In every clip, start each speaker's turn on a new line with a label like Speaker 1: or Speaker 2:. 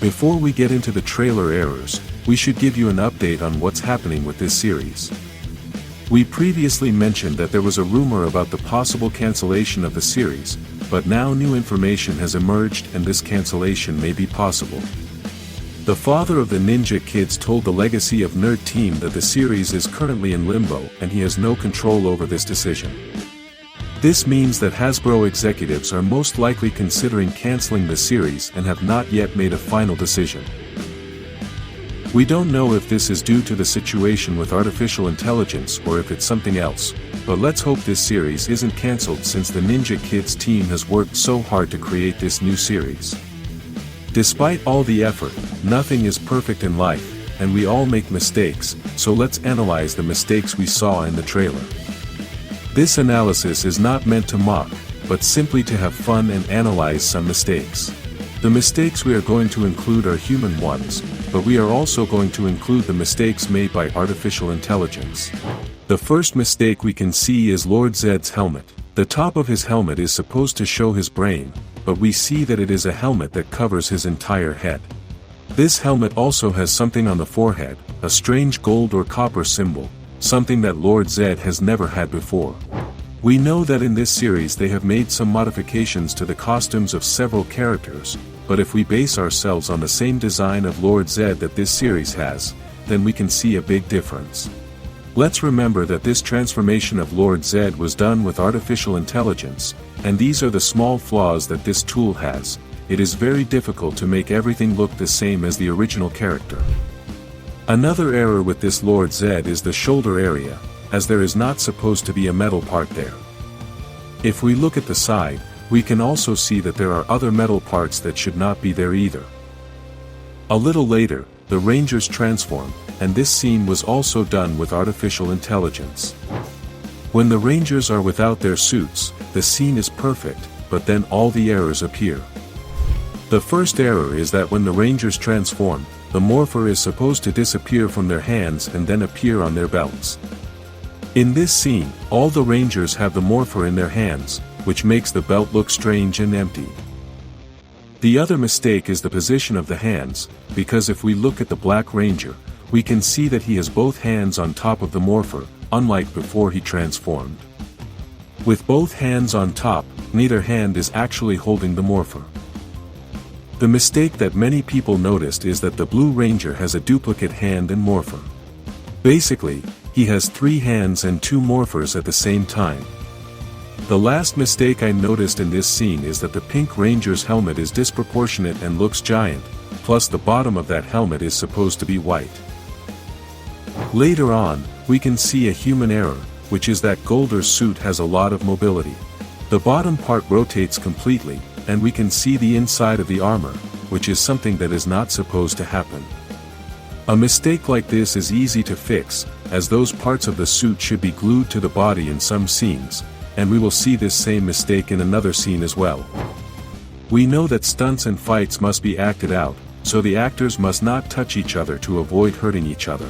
Speaker 1: Before we get into the trailer errors, we should give you an update on what's happening with this series. We previously mentioned that there was a rumor about the possible cancellation of the series, but now new information has emerged and this cancellation may be possible. The father of the Ninja Kidz told the Legacy of Nerd team that the series is currently in limbo and he has no control over this decision. This means that Hasbro executives are most likely considering canceling the series and have not yet made a final decision. We don't know if this is due to the situation with artificial intelligence or if it's something else, but let's hope this series isn't cancelled since the Ninja Kidz team has worked so hard to create this new series. Despite all the effort, nothing is perfect in life, and we all make mistakes, so let's analyze the mistakes we saw in the trailer. This analysis is not meant to mock, but simply to have fun and analyze some mistakes. The mistakes we are going to include are human ones, but we are also going to include the mistakes made by artificial intelligence. The first mistake we can see is Lord Zedd's helmet. The top of his helmet is supposed to show his brain, but we see that it is a helmet that covers his entire head. This helmet also has something on the forehead, a strange gold or copper symbol, something that Lord Zedd has never had before. We know that in this series they have made some modifications to the costumes of several characters, but if we base ourselves on the same design of Lord Zedd that this series has, then we can see a big difference. Let's remember that this transformation of Lord Zedd was done with artificial intelligence, and these are the small flaws that this tool has. It is very difficult to make everything look the same as the original character. Another error with this Lord Zedd is the shoulder area, as there is not supposed to be a metal part there. If we look at the side, we can also see that there are other metal parts that should not be there either. A little later, the Rangers transform, and this scene was also done with artificial intelligence. When the Rangers are without their suits, the scene is perfect, but then all the errors appear. The first error is that when the Rangers transform, the morpher is supposed to disappear from their hands and then appear on their belts. In this scene, all the Rangers have the morpher in their hands, which makes the belt look strange and empty. The other mistake is the position of the hands, because if we look at the Black Ranger, we can see that he has both hands on top of the morpher, unlike before he transformed. With both hands on top, neither hand is actually holding the morpher. The mistake that many people noticed is that the Blue Ranger has a duplicate hand and morpher. Basically, he has 3 hands and 2 morphers at the same time. The last mistake I noticed in this scene is that the Pink Ranger's helmet is disproportionate and looks giant, plus the bottom of that helmet is supposed to be white. Later on, we can see a human error, which is that Golder's suit has a lot of mobility. The bottom part rotates completely, and we can see the inside of the armor, which is something that is not supposed to happen. A mistake like this is easy to fix, as those parts of the suit should be glued to the body in some scenes, and we will see this same mistake in another scene as well. We know that stunts and fights must be acted out, so the actors must not touch each other to avoid hurting each other.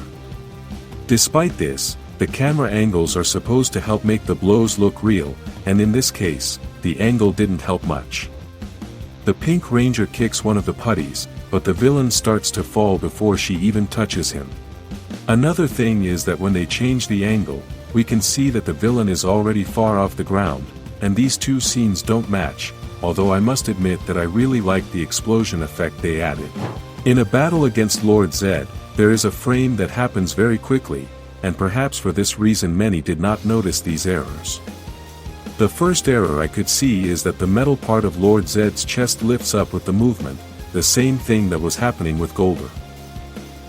Speaker 1: Despite this, the camera angles are supposed to help make the blows look real, and in this case, the angle didn't help much. The Pink Ranger kicks one of the putties, but the villain starts to fall before she even touches him. Another thing is that when they change the angle, we can see that the villain is already far off the ground, and these two scenes don't match, although I must admit that I really like the explosion effect they added. In a battle against Lord Zedd, there is a frame that happens very quickly, and perhaps for this reason many did not notice these errors. The first error I could see is that the metal part of Lord Zedd's chest lifts up with the movement, the same thing that was happening with Golder.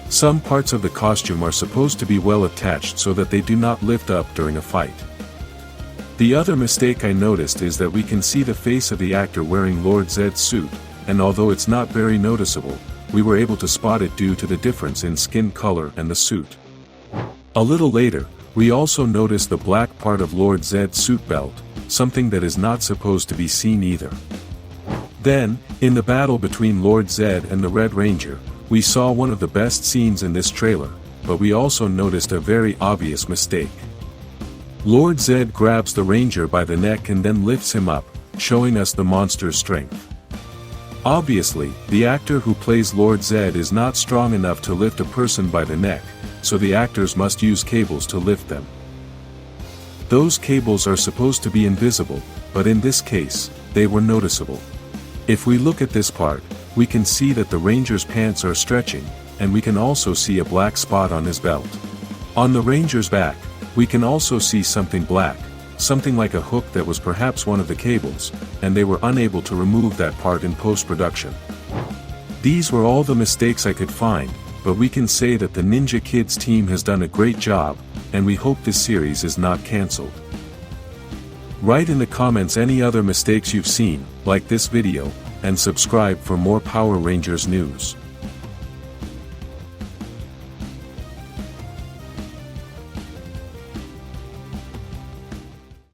Speaker 1: Some parts of the costume are supposed to be well attached so that they do not lift up during a fight. The other mistake I noticed is that we can see the face of the actor wearing Lord Zedd's suit, and although it's not very noticeable, we were able to spot it due to the difference in skin color and the suit. A little later, we also noticed the black part of Lord Zedd's suit belt, something that is not supposed to be seen either. Then, in the battle between Lord Zedd and the Red Ranger, we saw one of the best scenes in this trailer, but we also noticed a very obvious mistake. Lord Zedd grabs the Ranger by the neck and then lifts him up, showing us the monster's strength. Obviously, the actor who plays Lord Zed is not strong enough to lift a person by the neck, so the actors must use cables to lift them. Those cables are supposed to be invisible, but in this case, they were noticeable. If we look at this part, we can see that the Ranger's pants are stretching, and we can also see a black spot on his belt. On the Ranger's back, we can also see something black, something like a hook that was perhaps one of the cables, and they were unable to remove that part in post-production. These were all the mistakes I could find, but we can say that the Ninja Kidz team has done a great job, and we hope this series is not cancelled. Write in the comments any other mistakes you've seen, like this video, and subscribe for more Power Rangers news.